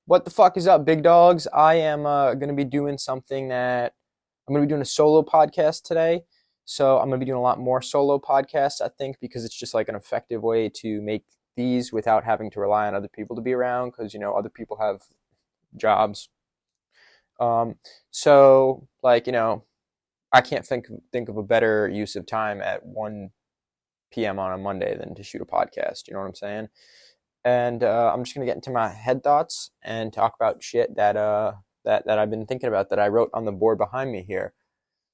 What the fuck is up, big dogs? I am going to be doing something that I'm going to be doing a solo podcast today. So I'm going to be doing a lot more solo podcasts, I think, because it's just like an effective way to make these without having to rely on other people to be around because, other people have jobs. Um, so, I can't think of a better use of time at 1 p.m. on a Monday than to shoot a podcast. You know what I'm saying? And I'm just gonna get into my head thoughts and talk about shit that I've been thinking about that I wrote on the board behind me here.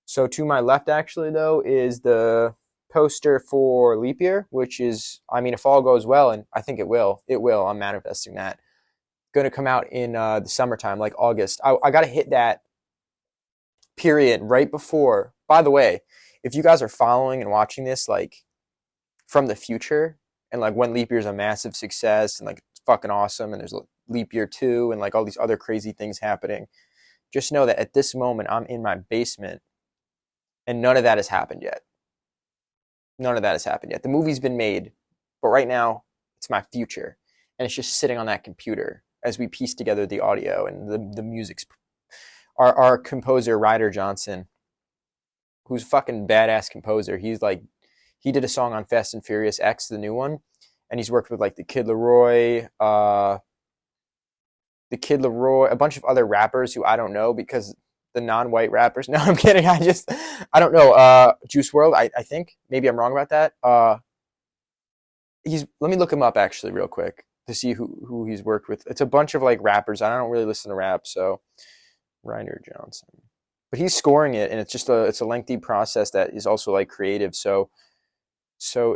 So to my left, actually, though, is the poster for Leap Year, which is, I mean, if all goes well, and I think it will. I'm manifesting that. Going to come out in the summertime, like August. I got to hit that period right before. By the way, if you guys are following and watching this, like from the future, and like when Leap Year is a massive success and like it's fucking awesome and there's Leap Year 2 and like all these other crazy things happening, just know that at this moment I'm in my basement and none of that has happened yet. None of that has happened yet. The movie's been made, but right now it's my future and it's just sitting on that computer as we piece together the audio and the music's. Our composer, Ryder Johnson, who's a fucking badass composer, he did a song on Fast and Furious X, the new one, and he's worked with like the Kid Laroi, a bunch of other rappers who I don't know because the non-white rappers. No, I'm kidding. I don't know. Juice WRLD, I think. Maybe I'm wrong about that. Let me look him up actually real quick to see who he's worked with. It's a bunch of like rappers. I don't really listen to rap, so Ryder Johnson. But he's scoring it, and it's a lengthy process that is also like creative. So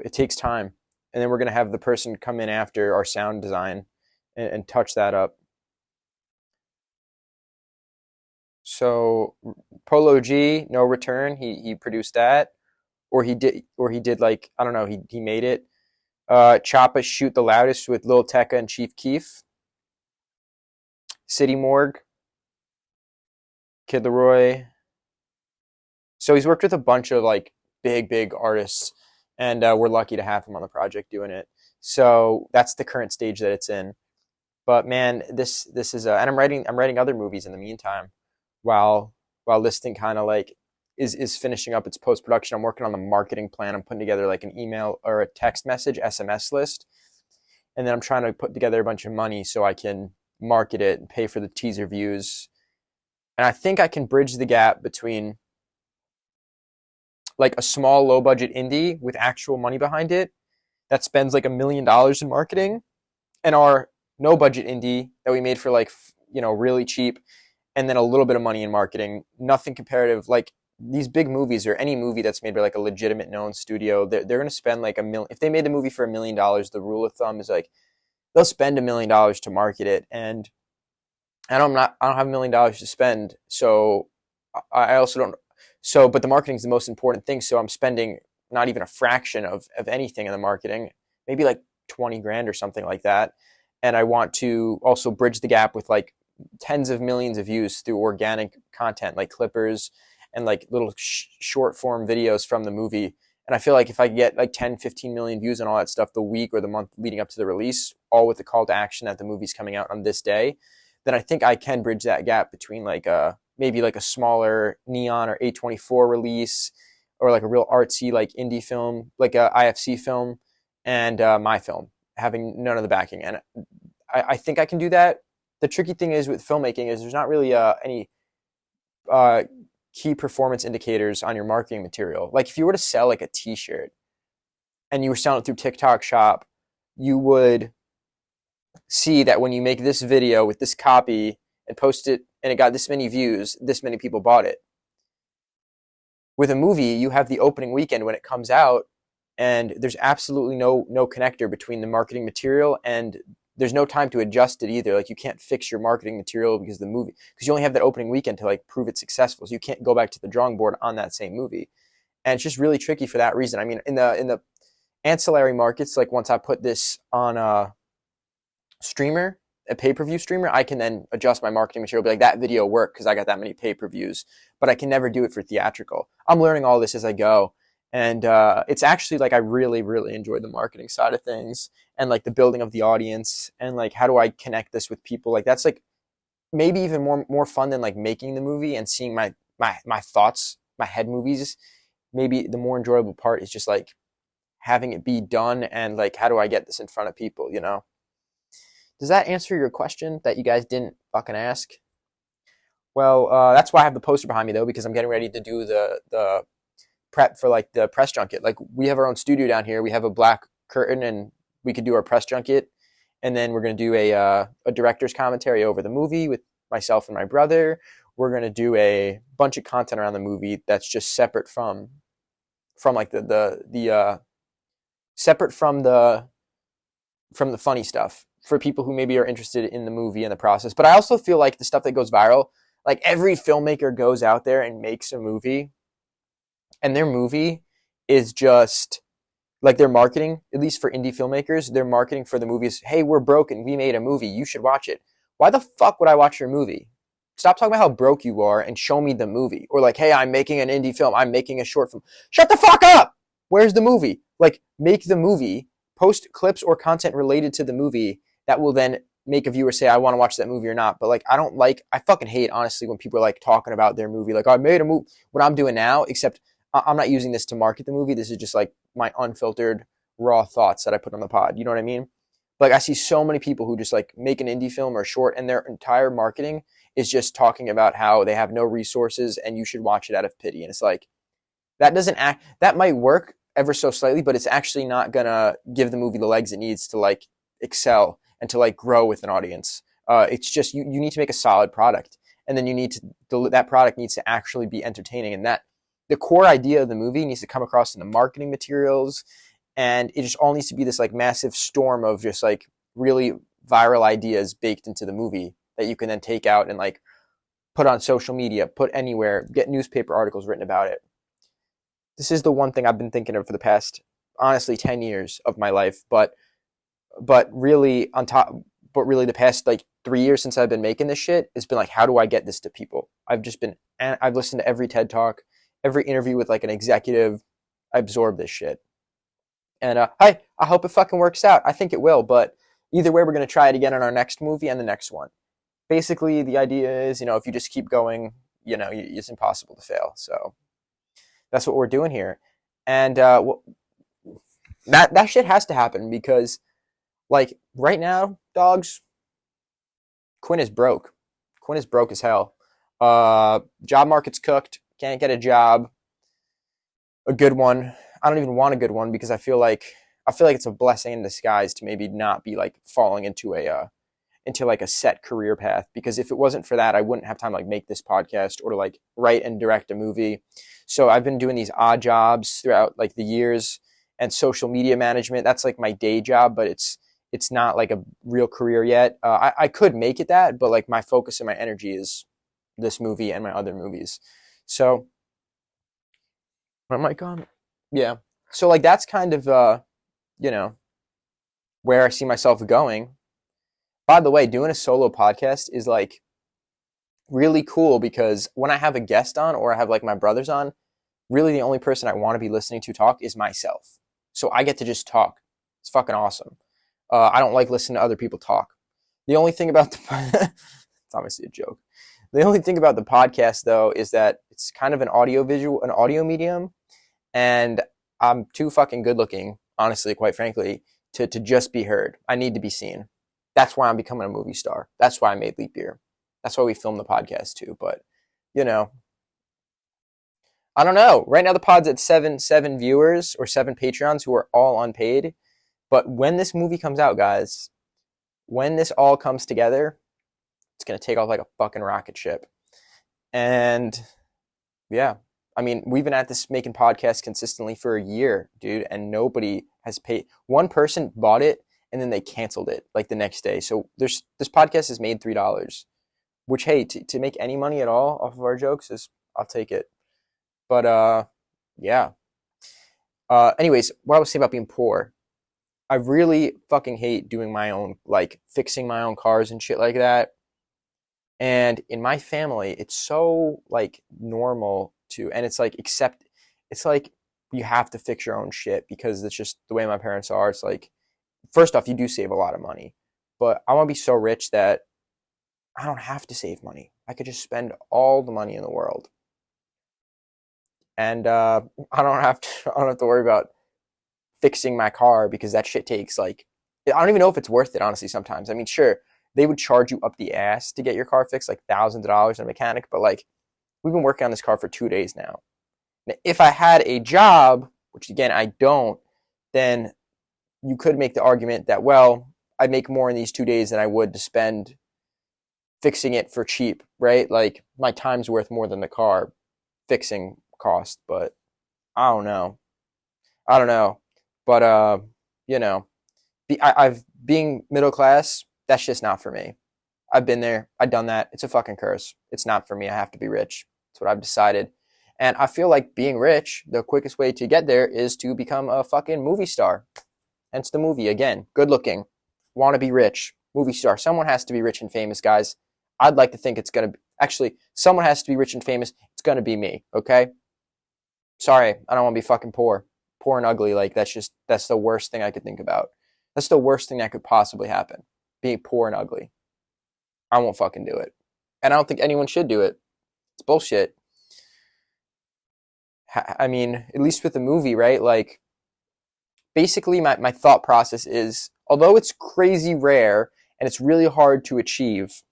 it takes time. And then we're going to have the person come in after our sound design and touch that up. So Polo G, No Return, he produced that. Or he did like, I don't know, he made it. Choppa Shoot the Loudest with Lil Tecca and Chief Keef. City Morgue, Kid Laroi. So he's worked with a bunch of like big artists. And we're lucky to have him on the project doing it. So that's the current stage that it's in. But man, this is and I'm writing other movies in the meantime, while this thing kind of like is finishing up its post production. I'm working on the marketing plan. I'm putting together like an email or a text message SMS list, and then I'm trying to put together a bunch of money so I can market it and pay for the teaser views. And I think I can bridge the gap between like a small low budget indie with actual money behind it that spends like $1 million in marketing, and our no budget indie that we made for like, really cheap, and then a little bit of money in marketing. Nothing comparative. Like these big movies or any movie that's made by like a legitimate known studio, they're going to spend like $1 million. If they made the movie for $1 million, the rule of thumb is like they'll spend $1 million to market it. And I don't have $1 million to spend, so I also don't. So, but the marketing is the most important thing. So I'm spending not even a fraction of anything in the marketing, maybe like 20 grand or something like that. And I want to also bridge the gap with like tens of millions of views through organic content, like clippers and like little short form videos from the movie. And I feel like if I get like 10, 15 million views and all that stuff the week or the month leading up to the release, all with the call to action that the movie's coming out on this day, then I think I can bridge that gap between like maybe like a smaller Neon or A24 release, or like a real artsy like indie film, like a IFC film, and my film, having none of the backing. And I think I can do that. The tricky thing is with filmmaking is there's not really any key performance indicators on your marketing material. Like if you were to sell like a t-shirt and you were selling it through TikTok Shop, you would see that when you make this video with this copy and post it and it got this many views, this many people bought it. With a movie, you have the opening weekend when it comes out, and there's absolutely no connector between the marketing material, and there's no time to adjust it either. Like you can't fix your marketing material because you only have that opening weekend to like prove it's successful. So you can't go back to the drawing board on that same movie. And it's just really tricky for that reason. I mean, in the ancillary markets, like once I put this on a streamer, a pay-per-view streamer, I can then adjust my marketing material, be like, that video worked because I got that many pay-per-views, but I can never do it for theatrical. I'm learning all this as I go, And it's actually like I really, really enjoy the marketing side of things and like the building of the audience and like how do I connect this with people? Like that's like maybe even more fun than like making the movie and seeing my thoughts, my head movies. Maybe the more enjoyable part is just like having it be done and like how do I get this in front of people, you know? Does that answer your question that you guys didn't fucking ask? Well, that's why I have the poster behind me though, because I'm getting ready to do the prep for like the press junket. Like we have our own studio down here. We have a black curtain and we could do our press junket. And then we're going to do a director's commentary over the movie with myself and my brother. We're going to do a bunch of content around the movie that's just separate from like the separate from the funny stuff for people who maybe are interested in the movie and the process. But I also feel like the stuff that goes viral, like every filmmaker goes out there and makes a movie and their movie is just like their marketing, at least for indie filmmakers, their marketing for the movie is, hey, we're broken. We made a movie. You should watch it. Why the fuck would I watch your movie? Stop talking about how broke you are and show me the movie. Or like, hey, I'm making an indie film. I'm making a short film. Shut the fuck up! Where's the movie? Like, make the movie, post clips or content related to the movie that will then make a viewer say, I want to watch that movie or not. But like, I fucking hate, honestly, when people are like talking about their movie. Like, I made a movie. What I'm doing now, except I'm not using this to market the movie. This is just like my unfiltered, raw thoughts that I put on the pod. You know what I mean? Like, I see so many people who just like make an indie film or short and their entire marketing is just talking about how they have no resources and you should watch it out of pity. And it's like, that might work ever so slightly, but it's actually not gonna give the movie the legs it needs to like excel and to like grow with an audience. It's just, you need to make a solid product, and then you need to, that product needs to actually be entertaining, and that the core idea of the movie needs to come across in the marketing materials, and it just all needs to be this like massive storm of just like really viral ideas baked into the movie that you can then take out and like put on social media, put anywhere, get newspaper articles written about it. This is the one thing I've been thinking of for the past, honestly, 10 years of my life, but really the past like 3 years since I've been making this shit, it's been like, how do I get this to people? I've listened to every TED Talk, every interview with like an executive. I absorb this shit. And I hope it fucking works out. I think it will, but either way, we're going to try it again on our next movie and the next one. Basically, the idea is, if you just keep going, it's impossible to fail. So that's what we're doing here. And that shit has to happen because, like, right now, dogs, Quinn is broke. Quinn is broke as hell. Job market's cooked. Can't get a job. A good one. I don't even want a good one because I feel like it's a blessing in disguise to maybe not be like falling into like a set career path, because if it wasn't for that, I wouldn't have time to like make this podcast or to like write and direct a movie. So I've been doing these odd jobs throughout like the years, and social media management, that's like my day job, but it's not like a real career yet. I could make it that, but like my focus and my energy is this movie and my other movies. So my mic on? Yeah. So like that's kind of where I see myself going. By the way, doing a solo podcast is like really cool because when I have a guest on or I have like my brothers on, really the only person I want to be listening to talk is myself. So I get to just talk. It's fucking awesome. I don't like listening to other people talk. The only thing about it's obviously a joke. The only thing about the podcast though is that it's kind of an audio medium, and I'm too fucking good looking, honestly, quite frankly, to just be heard. I need to be seen. That's why I'm becoming a movie star. That's why I made Leap Year. That's why we filmed the podcast too. But, I don't know. Right now the pod's at seven viewers or 7 Patreons who are all unpaid. But when this movie comes out, guys, when this all comes together, it's going to take off like a fucking rocket ship. And yeah, I mean, we've been at this making podcasts consistently for a year, dude, and nobody has paid. One person bought it and then they canceled it like the next day. So this podcast has made $3, which, hey, to make any money at all off of our jokes I'll take it. But yeah. Anyways, what I was saying about being poor, I really fucking hate doing my own, like fixing my own cars and shit like that. And in my family, it's so like normal to, and it's like you have to fix your own shit because it's just the way my parents are. It's like, first off, you do save a lot of money, but I want to be so rich that I don't have to save money. I could just spend all the money in the world, and I don't have to. I don't have to worry about fixing my car because that shit takes like, I don't even know if it's worth it, honestly. Sometimes, I mean, sure, they would charge you up the ass to get your car fixed, like thousands of dollars in a mechanic, but like, we've been working on this car for 2 days now. If I had a job, which again I don't, then you could make the argument that, well, I make more in these 2 days than I would to spend fixing it for cheap, right? Like my time's worth more than the car fixing cost, but I don't know. I don't know. But you know, I've being middle class, that's just not for me. I've been there. I've done that. It's a fucking curse. It's not for me. I have to be rich. That's what I've decided. And I feel like being rich, the quickest way to get there is to become a fucking movie star. Hence the movie again. Good looking. Want to be rich. Movie star. Someone has to be rich and famous, guys. I'd like to think it's going to be, actually, someone has to be rich and famous. It's going to be me, okay? Sorry, I don't want to be fucking poor. Poor and ugly. Like, that's the worst thing I could think about. That's the worst thing that could possibly happen. Being poor and ugly. I won't fucking do it. And I don't think anyone should do it. It's bullshit. I mean, at least with the movie, right? Like, basically my thought process is, although it's crazy rare and it's really hard to achieve,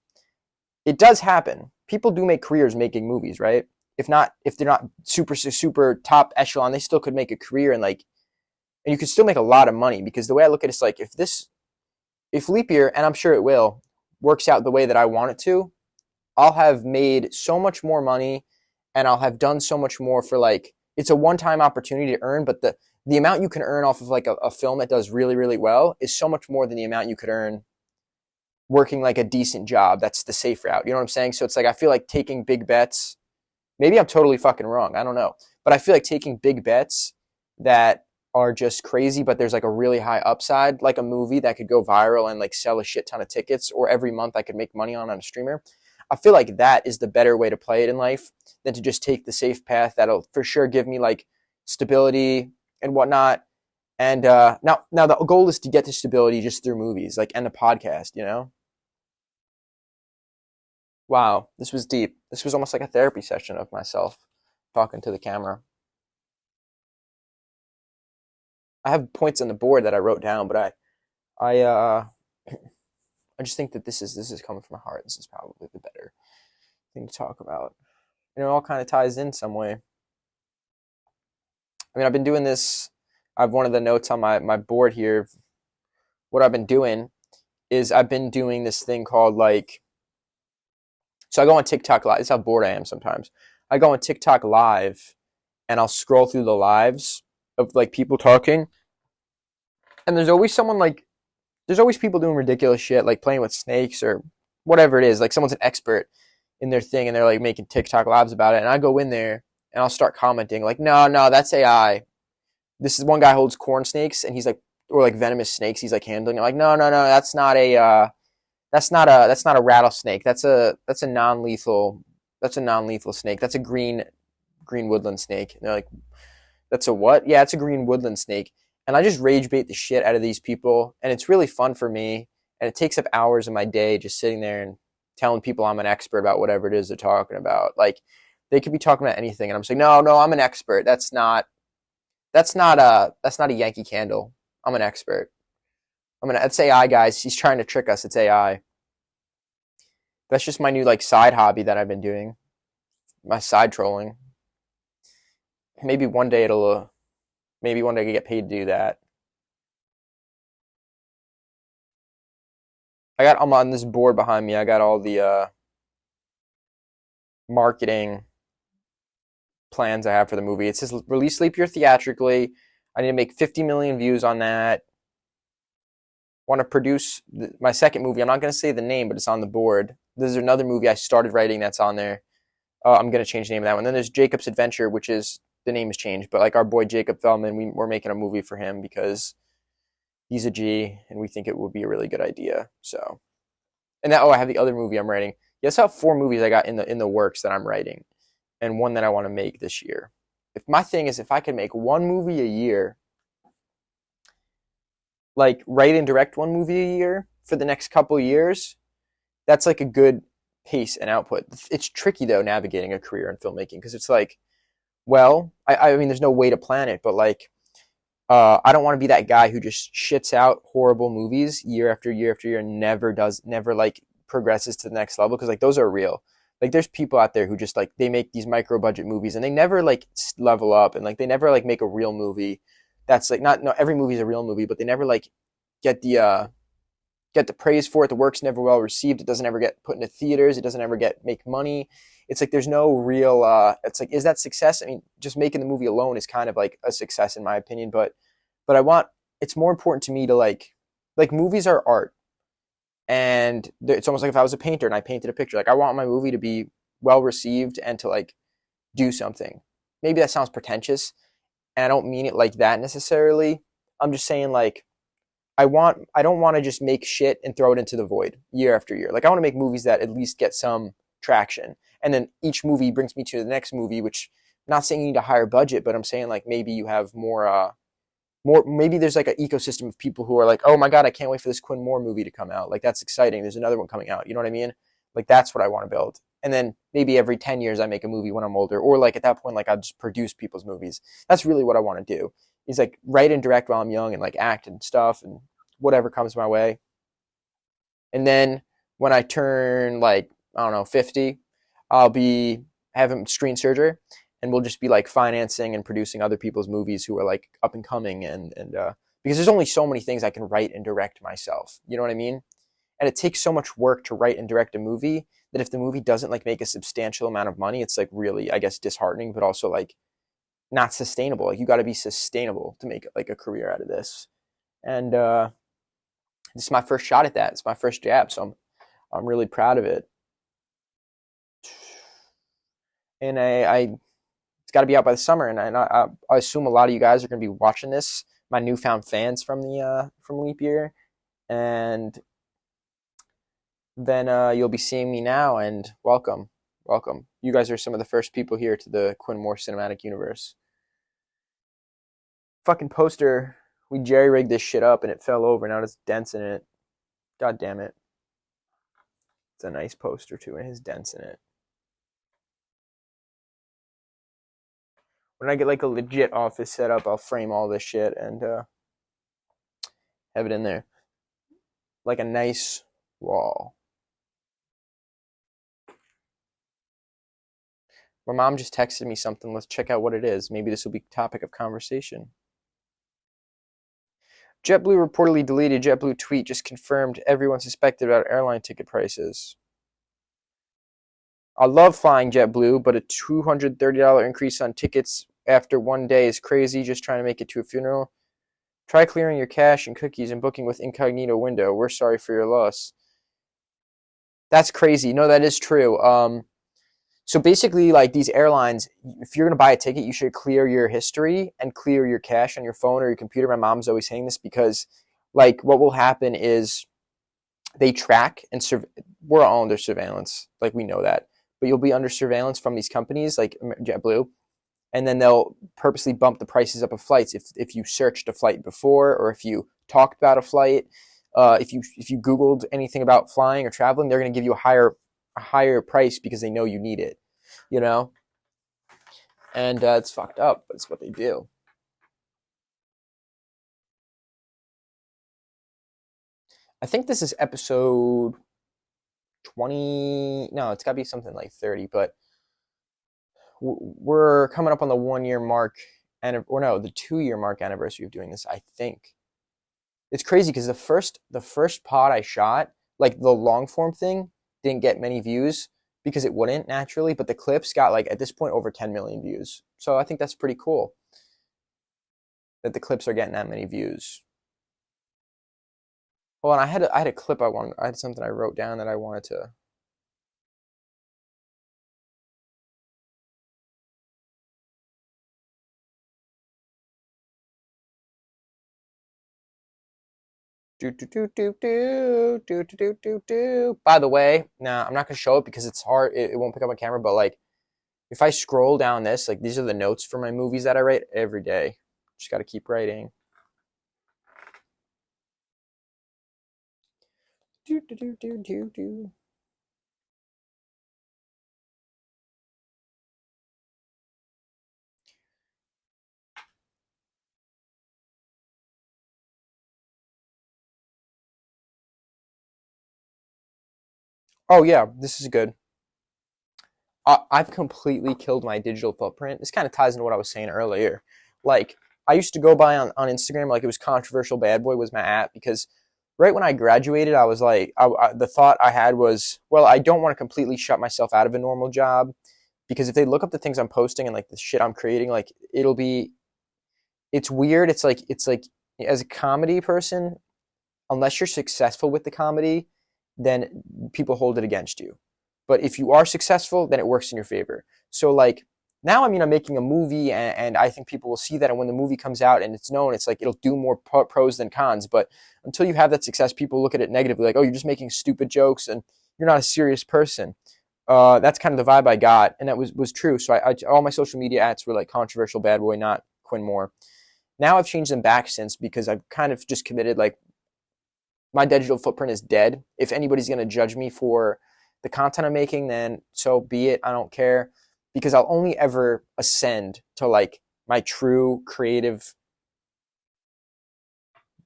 it does happen. People do make careers making movies, right? If they're not super top echelon, they still could make a career and you could still make a lot of money, because the way I look at it is like, if Leap Year, and I'm sure it will, works out the way that I want it to, I'll have made so much more money and I'll have done so much more for like, it's a one-time opportunity to earn, but the amount you can earn off of like a film that does really, really well is so much more than the amount you could earn working like a decent job. That's the safe route. You know what I'm saying? So it's like, I feel like taking big bets, maybe I'm totally fucking wrong. I don't know. But I feel like taking big bets that are just crazy, but there's like a really high upside, like a movie that could go viral and like sell a shit ton of tickets, or every month I could make money on a streamer. I feel like that is the better way to play it in life than to just take the safe path that'll for sure give me like stability and whatnot. And now the goal is to get to stability just through movies, like, and the podcast, you know? Wow, this was deep. This was almost like a therapy session of myself talking to the camera. I have points on the board that I wrote down, but I I just think that this is coming from my heart. This is probably the better thing to talk about. And it all kind of ties in some way. I mean, I've been doing this. I have one of the notes on my board here. What I've been doing is I've been doing this thing called like, so I go on TikTok live. This is how bored I am sometimes. I go on TikTok live and I'll scroll through the lives of like people talking. And there's always someone like, there's always people doing ridiculous shit, like playing with snakes or whatever it is. Like someone's an expert in their thing and they're like making TikTok lives about it. And I go in there and I'll start commenting like, no, that's AI. This is one guy holds corn snakes and he's like, or like venomous snakes. He's like handling it. Like, no, that's not a rattlesnake. That's a non-lethal snake. That's a green woodland snake. And they're like, that's a what? Yeah, it's a green woodland snake. And I just rage bait the shit out of these people. And it's really fun for me. And it takes up hours of my day just sitting there and telling people I'm an expert about whatever it is they're talking about. Like, they could be talking about anything. And I'm saying, no, I'm an expert. That's not a Yankee Candle. I'm an expert. It's AI, guys. He's trying to trick us. It's AI. That's just my new like side hobby that I've been doing. My side trolling. Maybe one day I can get paid to do that. I'm on this board behind me. I got all the marketing plans I have for the movie. It says release Leap Year theatrically. I need to make 50 million views on that. Want to produce my second movie. I'm not going to say the name, but it's on the board. There's another movie I started writing that's on there. I'm going to change the name of that one. Then there's Jacob's Adventure, which is, the name has changed, but like our boy Jacob Feldman, we're making a movie for him because he's a G and we think it would be a really good idea. So, and I have the other movie I'm writing. Yes, I have 4 movies I got in the works that I'm writing, and one that I want to make this year. if my thing is if I can make one movie a year, like write and direct one movie a year for the next couple of years, that's like a good pace and output. It's tricky though navigating a career in filmmaking because it's like, well, I mean, there's no way to plan it, but like, I don't want to be that guy who just shits out horrible movies year after year after year and never like progresses to the next level because like those are real. Like there's people out there who just like they make these micro budget movies and they never like level up and like they never like make a real movie. That's like not no every movie is a real movie, but they never like get the get the praise for it. The work's never well received. It doesn't ever get put into theaters. It doesn't ever make money. It's like there's no real. It's like, is that success? I mean, just making the movie alone is kind of like a success in my opinion. But I want. It's more important to me to like movies are art, and it's almost like if I was a painter and I painted a picture. Like I want my movie to be well received and to like do something. Maybe that sounds pretentious, and I don't mean it like that necessarily. I'm just saying like I don't want to just make shit and throw it into the void year after year. Like I want to make movies that at least get some traction. And then each movie brings me to the next movie, which I'm not saying you need a higher budget, but I'm saying like maybe you have maybe there's like an ecosystem of people who are like, oh my God, I can't wait for this Quinn Moore movie to come out. Like that's exciting. There's another one coming out. You know what I mean? Like that's what I want to build. And then maybe every 10 years I make a movie when I'm older, or like at that point, like I just produce people's movies. That's really what I want to do. Is like write and direct while I'm young and like act and stuff and whatever comes my way. And then when I turn like, I don't know, 50, I'll be having screen surgery and we'll just be like financing and producing other people's movies who are like up and coming and because there's only so many things I can write and direct myself. You know what I mean? And it takes so much work to write and direct a movie that if the movie doesn't like make a substantial amount of money, it's like really, I guess, disheartening, but also like not sustainable. Like you got to be sustainable to make like a career out of this. And this is my first shot at that. It's my first jab, so I'm really proud of it. And it's got to be out by the summer. And I assume a lot of you guys are going to be watching this. My newfound fans from Leap Year, and then you'll be seeing me now. And welcome. You guys are some of the first people here to the Quinn Moore cinematic universe. Fucking poster. We jerry-rigged this shit up and it fell over. Now there's dents in it. God damn it. It's a nice poster too, and it has dents in it. When I get like a legit office set up, I'll frame all this shit and have it in there. Like a nice wall. My mom just texted me something. Let's check out what it is. Maybe this will be topic of conversation. JetBlue reportedly deleted JetBlue tweet just confirmed everyone suspected about airline ticket prices. I love flying JetBlue, but a $230 increase on tickets after one day is crazy. Just trying to make it to a funeral. Try clearing your cache and cookies and booking with incognito window. We're sorry for your loss. That's crazy. No, that is true. So basically, like these airlines, if you're going to buy a ticket, you should clear your history and clear your cache on your phone or your computer. My mom's always saying this because, like, what will happen is they track and we're all under surveillance. Like, we know that. But you'll be under surveillance from these companies like JetBlue, and then they'll purposely bump the prices up of flights if you searched a flight before or if you talked about a flight. If you Googled anything about flying or traveling, they're going to give you a higher price because they know you need it, you know? And it's fucked up, but it's what they do. I think this is episode 20. No, it's got to be something like 30, but we're coming up on the 1 year mark, or no, the 2 year mark anniversary of doing this, I think. It's crazy because the first pod I shot, like the long form thing, didn't get many views because it wouldn't naturally, but the clips got like at this point over 10 million views. So I think that's pretty cool that the clips are getting that many views. Well, and I had a clip I had something I wrote down that I wanted to. By the way, now I'm not gonna show it because it's hard. It won't pick up my camera, but like If I scroll down this, like these are the notes for my movies that I write every day. Just got to keep writing. Do, do, do, do, do, do. Oh yeah, this is good. I've completely killed my digital footprint. This kind of ties into what I was saying earlier. Like, I used to go by on Instagram, like it was controversial bad boy was my app, because right when I graduated, I was like, the thought I had was, well, I don't want to completely shut myself out of a normal job, because if they look up the things I'm posting and like the shit I'm creating, like it's weird. It's like as a comedy person, unless you're successful with the comedy, then people hold it against you. But if you are successful, then it works in your favor. So like now, I mean, I'm making a movie, and I think people will see that. And when the movie comes out and it's known, it's like it'll do more pros than cons. But until you have that success, people look at it negatively, like, oh, you're just making stupid jokes and you're not a serious person. That's kind of the vibe I got, and that was true. So all my social media ads were like controversial bad boy, not Quinn Moore. Now I've changed them back since, because I've kind of just committed, like, my digital footprint is dead. If anybody's going to judge me for the content I'm making, then so be it. I don't care, because I'll only ever ascend to like my true creative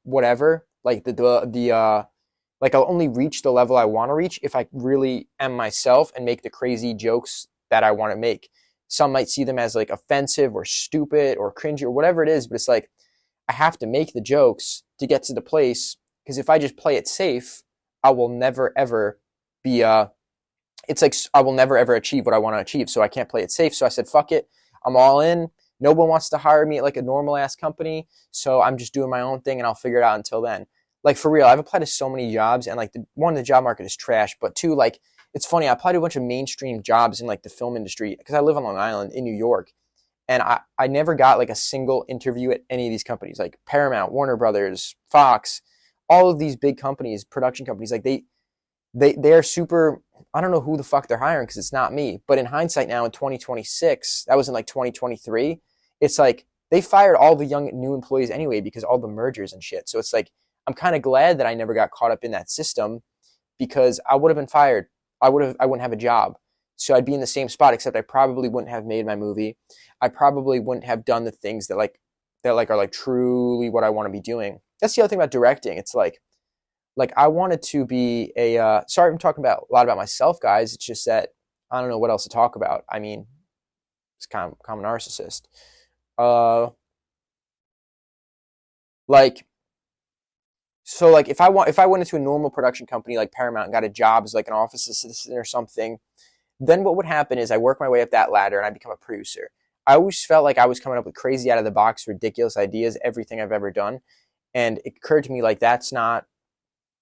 whatever, like the like I'll only reach the level I want to reach if I really am myself and make the crazy jokes that I want to make. Some might see them as like offensive or stupid or cringy or whatever it is, but it's like I have to make the jokes to get to the place, because if I just play it safe, I will never ever be it's like I will never ever achieve what I want to achieve. So I can't play it safe. So I said, fuck it. I'm all in. No one wants to hire me at like a normal ass company. So I'm just doing my own thing, and I'll figure it out until then. Like for real, I've applied to so many jobs, and like the job market is trash, but two, like it's funny. I applied to a bunch of mainstream jobs in like the film industry, because I live on Long Island in New York. And I never got like a single interview at any of these companies, like Paramount, Warner Brothers, Fox, all of these big companies, production companies. Like they're super. I don't know who the fuck they're hiring, because it's not me. But in hindsight now, in 2026, that was in like 2023. It's like they fired all the young new employees anyway, because all the mergers and shit. So it's like I'm kind of glad that I never got caught up in that system, because I would have been fired. I wouldn't have a job. So I'd be in the same spot, except I probably wouldn't have made my movie. I probably wouldn't have done the things that are like truly what I want to be doing. That's the other thing about directing. It's like I wanted to be a sorry, I'm talking about a lot about myself, guys. It's just that I don't know what else to talk about. I mean, it's kind of I'm a narcissist. Uh like so like if I went into a normal production company like Paramount and got a job as like an office assistant or something, then what would happen is I work my way up that ladder and I become a producer. I always felt like I was coming up with crazy out of the box, ridiculous ideas, everything I've ever done. And it occurred to me, like, that's not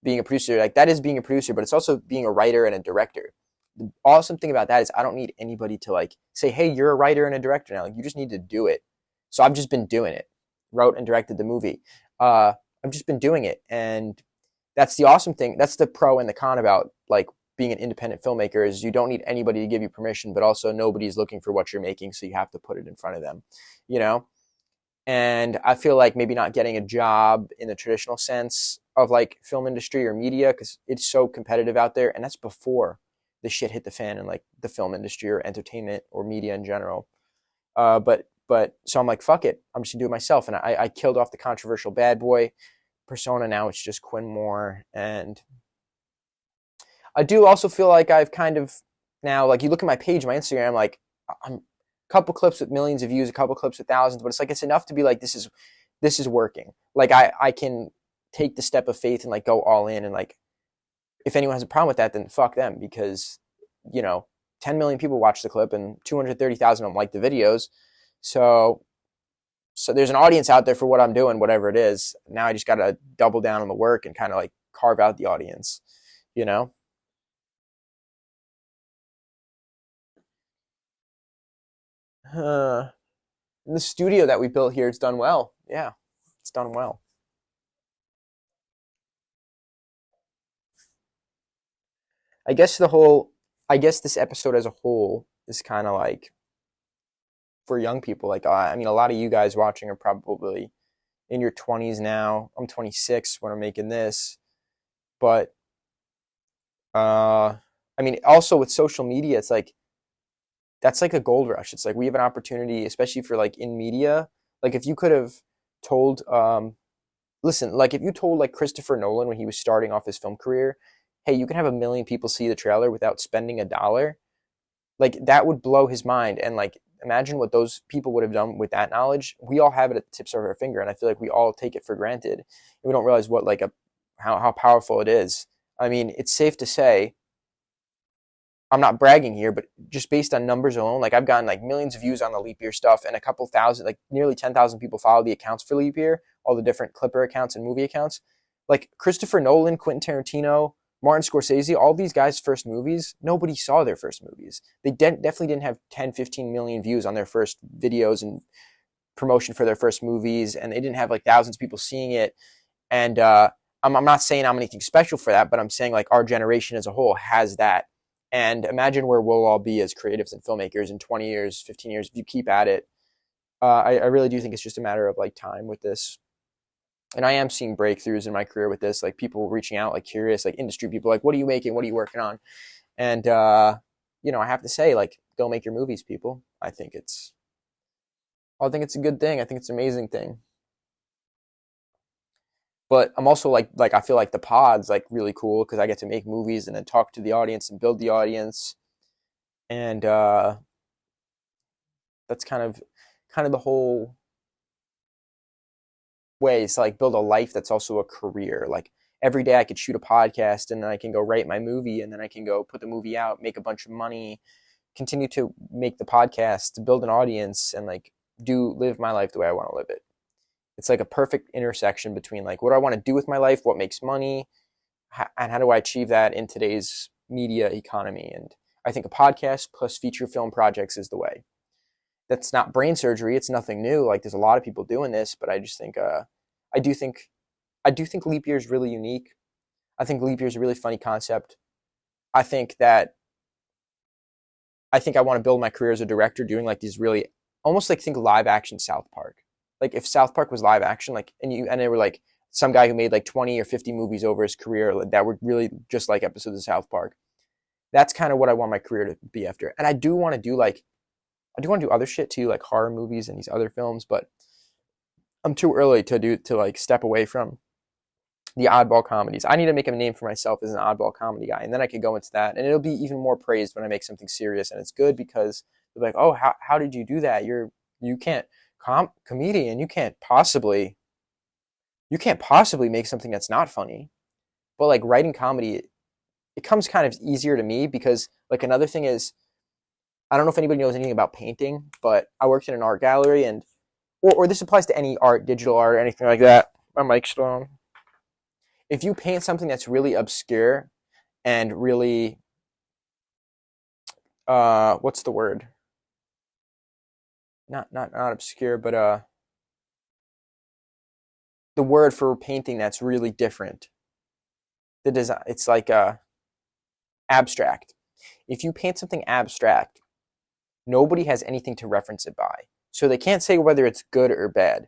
being a producer. Like, that is being a producer, but it's also being a writer and a director. The awesome thing about that is I don't need anybody to like say, hey, you're a writer and a director now. Like, you just need to do it. So I've just been doing it. Wrote and directed the movie. I've just been doing it. And that's the awesome thing. That's the pro and the con about like being an independent filmmaker, is you don't need anybody to give you permission, but also nobody's looking for what you're making, so you have to put it in front of them, you know? And I feel like maybe not getting a job in the traditional sense of like film industry or media, because it's so competitive out there, and that's before the shit hit the fan in like the film industry or entertainment or media in general. But so I'm like, fuck it, I'm just gonna do it myself, and I killed off the controversial bad boy persona. Now it's just Quinn Moore. And I do also feel like I've kind of now, like, you look at my page, my Instagram, like, I'm a couple clips with millions of views, a couple clips with thousands, but it's like it's enough to be like, this is working. Like I can take the step of faith and like go all in, and like if anyone has a problem with that, then fuck them, because 10 million people watch the clip and 230,000 of them like the videos. So there's an audience out there for what I'm doing, whatever it is. Now I just got to double down on the work and kind of like carve out the audience, you know? Uh, in the studio that we built here, it's done well. Yeah, it's done well. I guess I guess this episode as a whole is kind of like for young people. Like, I mean, a lot of you guys watching are probably in your 20s now. I'm 26 when I'm making this, but I mean, also with social media, it's like that's like a gold rush. It's like we have an opportunity, especially for like in media. Like if you could have told, listen, like if you told like Christopher Nolan when he was starting off his film career, hey, you can have 1 million people see the trailer without spending $1, like that would blow his mind. And like imagine what those people would have done with that knowledge. We all have it at the tips of our finger, and I feel like we all take it for granted. And we don't realize what like a how powerful it is. I mean, it's safe to say, I'm not bragging here, but just based on numbers alone, like I've gotten like millions of views on the leap year stuff, and a couple thousand, like nearly 10,000 people follow the accounts for leap year, all the different Clipper accounts and movie accounts. Like Christopher Nolan, Quentin Tarantino, Martin Scorsese, all these guys' first movies, nobody saw their first movies. They definitely didn't have 10, 15 million views on their first videos and promotion for their first movies, and they didn't have like thousands of people seeing it. And I'm not saying I'm anything special for that, but I'm saying like our generation as a whole has that. And imagine where we'll all be as creatives and filmmakers in 20 years, 15 years, if you keep at it. I really do think it's just a matter of like time with this. And I am seeing breakthroughs in my career with this, like people reaching out, like curious, like industry people, like, what are you making? What are you working on? And, you know, I have to say, like, go make your movies, people. I think it's a good thing. I think it's an amazing thing. But I'm also like I feel like the pod's like really cool because I get to make movies and then talk to the audience and build the audience. And that's kind of the whole way is to like build a life that's also a career. Like every day I could shoot a podcast and then I can go write my movie and then I can go put the movie out, make a bunch of money, continue to make the podcast, to build an audience, and like live my life the way I want to live it. It's like a perfect intersection between like what do I want to do with my life, what makes money, and how do I achieve that in today's media economy. And I think a podcast plus feature film projects is the way. That's not brain surgery. It's nothing new. Like there's a lot of people doing this, but I just think I do think leap year is really unique. I think leap year is a really funny concept. I think I want to build my career as a director doing like these really almost like think live action South Park. Like if South Park was live action, like and they were like some guy who made like 20 or 50 movies over his career that were really just like episodes of South Park. That's kind of what I want my career to be after. And I do want to do other shit too, like horror movies and these other films, but I'm too early to like step away from the oddball comedies. I need to make a name for myself as an oddball comedy guy, and then I could go into that, and it'll be even more praised when I make something serious, and it's good because they're like, oh, how did you do that? You can't comedian, you can't possibly make something that's not funny. But like writing comedy, it comes kind of easier to me because like another thing is, I don't know if anybody knows anything about painting, but I worked in an art gallery, and or this applies to any art, digital art, or anything like that. My mic's still on. If you paint something that's really obscure and really, what's the word? Not obscure, but the word for painting that's really different. The design, it's like abstract. If you paint something abstract, nobody has anything to reference it by. So they can't say whether it's good or bad.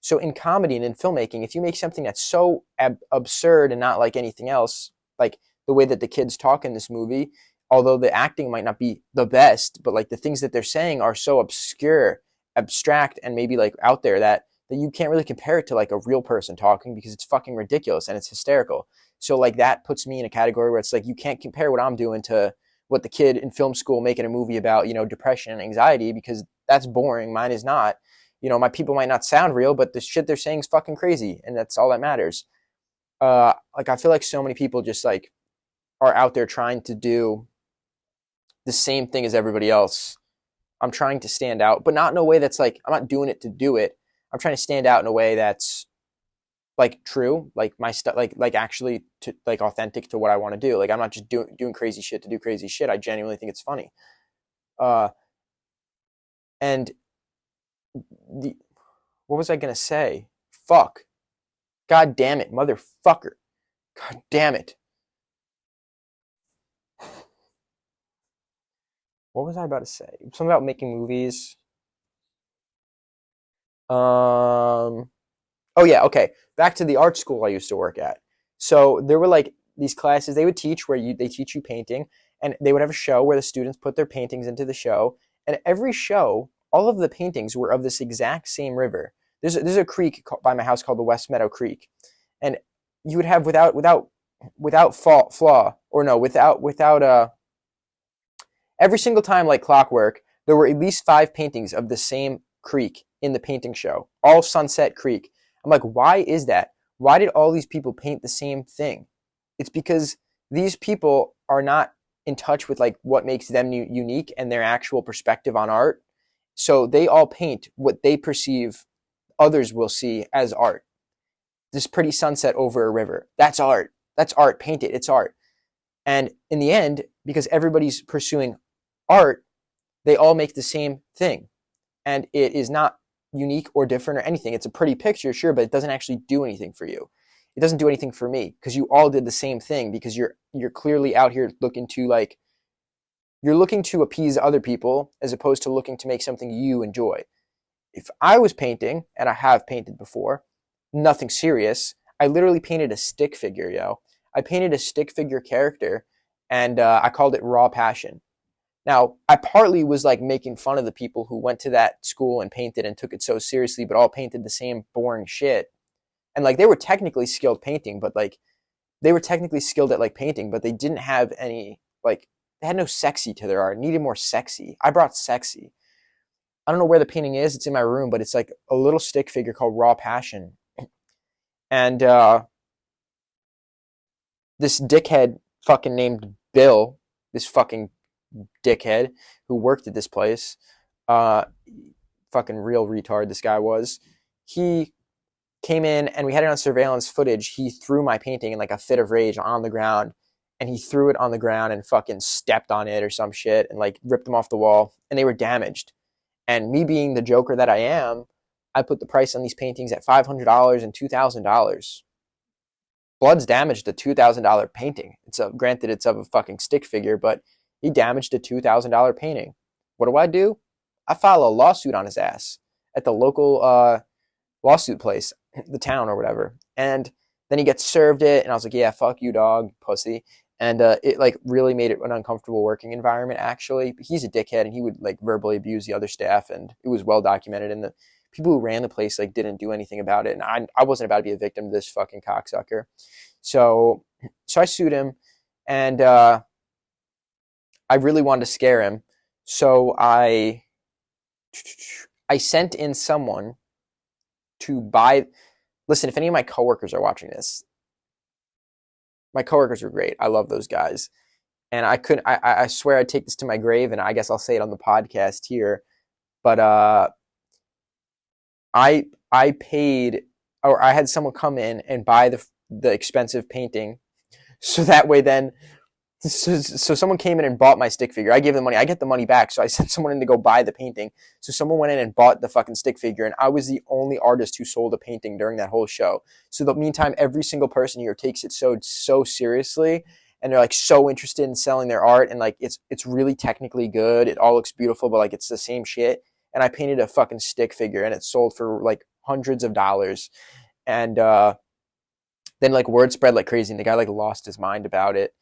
So in comedy and in filmmaking, if you make something that's so absurd and not like anything else, like the way that the kids talk in this movie, although the acting might not be the best, but like the things that they're saying are so obscure, abstract, and maybe like out there that you can't really compare it to like a real person talking because it's fucking ridiculous and it's hysterical. So like that puts me in a category where it's like you can't compare what I'm doing to what the kid in film school making a movie about, depression and anxiety, because that's boring. Mine is not. My people might not sound real, but the shit they're saying is fucking crazy, and that's all that matters. Like I feel like so many people just like are out there trying to do the same thing as everybody else. I'm trying to stand out, but not in a way that's like, I'm not doing it to do it. I'm trying to stand out in a way that's like true, like my stuff, like actually to like authentic to what I want to do. Like I'm not just doing crazy shit to do crazy shit. I genuinely think it's funny. And what was I gonna say? Fuck. God damn it, motherfucker. God damn it. What was I about to say? Something about making movies. Um, oh yeah, okay. Back to the art school I used to work at. So there were like these classes they would teach where they teach you painting, and they would have a show where the students put their paintings into the show, and every show, all of the paintings were of this exact same river. There's a creek by my house called the West Meadow Creek, and you would have without fault flaw or no without every single time like clockwork, there were at least 5 paintings of the same creek in the painting show, all Sunset Creek. I'm like, why is that? Why did all these people paint the same thing? It's because these people are not in touch with like what makes them unique and their actual perspective on art. So they all paint what they perceive others will see as art. This pretty sunset over a river. That's art. That's art. Paint it. It's art. And in the end, because everybody's pursuing art, they all make the same thing. And it is not unique or different or anything. It's a pretty picture, sure, but it doesn't actually do anything for you. It doesn't do anything for me because you all did the same thing because you're clearly out here looking to appease other people as opposed to looking to make something you enjoy. If I was painting, and I have painted before, nothing serious, I literally painted a stick figure, yo. I painted a stick figure character, and I called it Raw Passion. Now, I partly was like making fun of the people who went to that school and painted and took it so seriously, but all painted the same boring shit. And like they were technically skilled painting, but like they were technically skilled at like painting, but they didn't have any like they had no sexy to their art. It needed more sexy. I brought sexy. I don't know where the painting is. It's in my room, but it's like a little stick figure called Raw Passion. And this dickhead fucking named Bill, this fucking dickhead who worked at this place, fucking real retard this guy was, he came in and we had it on surveillance footage. He threw my painting in like a fit of rage on the ground, and he threw it on the ground and fucking stepped on it or some shit and like ripped them off the wall, and they were damaged. And me being the joker that I am, I put the price on these paintings at $500 and $2,000. Blood's damaged a $2,000 painting. Granted it's of a fucking stick figure, but he damaged a $2,000 painting. What do? I file a lawsuit on his ass at the local lawsuit place, the town or whatever. And then he gets served it, and I was like, yeah, fuck you, dog, pussy. And it like really made it an uncomfortable working environment, actually. He's a dickhead, and he would like verbally abuse the other staff, and it was well documented. And the people who ran the place like didn't do anything about it. And I wasn't about to be a victim to this fucking cocksucker. So I sued him, and I really wanted to scare him. So I sent in someone to buy. Listen, if any of my coworkers are watching this, my coworkers were great. I love those guys. And I swear I'd take this to my grave, and I guess I'll say it on the podcast here. But I paid, or I had someone come in and buy the expensive painting, so that way then, so someone came in and bought my stick figure. I gave them money. I get the money back, so I sent someone in to go buy the painting. So someone went in and bought the fucking stick figure, and I was the only artist who sold a painting during that whole show. So the meantime, every single person here takes it so seriously, and they're like so interested in selling their art, and like it's really technically good. It all looks beautiful, but like it's the same shit. And I painted a fucking stick figure, and it sold for like hundreds of dollars. And then like word spread like crazy, and the guy like lost his mind about it.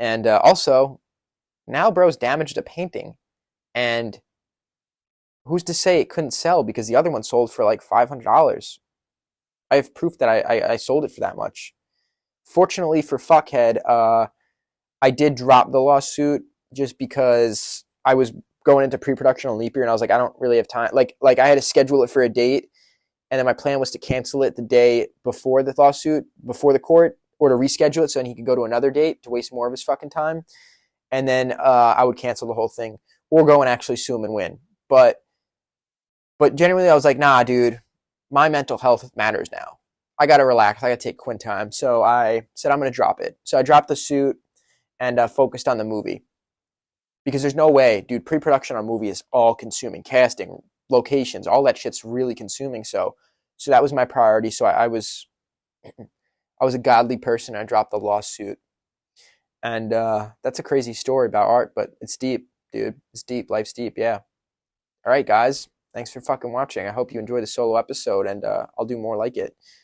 And also, now bro's damaged a painting, and who's to say it couldn't sell because the other one sold for like $500. I have proof that I sold it for that much. Fortunately for Fuckhead, I did drop the lawsuit just because I was going into pre-production on Leap Year, and I was like, I don't really have time. Like I had to schedule it for a date, and then my plan was to cancel it the day before the lawsuit, before the court, or to reschedule it so then he could go to another date to waste more of his fucking time. And then I would cancel the whole thing or go and actually sue him and win. But genuinely, I was like, nah, dude, my mental health matters now. I got to relax. I got to take Quinn time. So I said, I'm going to drop it. So I dropped the suit and focused on the movie. Because there's no way, dude, pre-production on a movie is all consuming. Casting, locations, all that shit's really consuming. So that was my priority. So I was a godly person. I dropped the lawsuit. And that's a crazy story about art, but it's deep, dude. It's deep. Life's deep, yeah. All right, guys. Thanks for fucking watching. I hope you enjoy the solo episode, and I'll do more like it.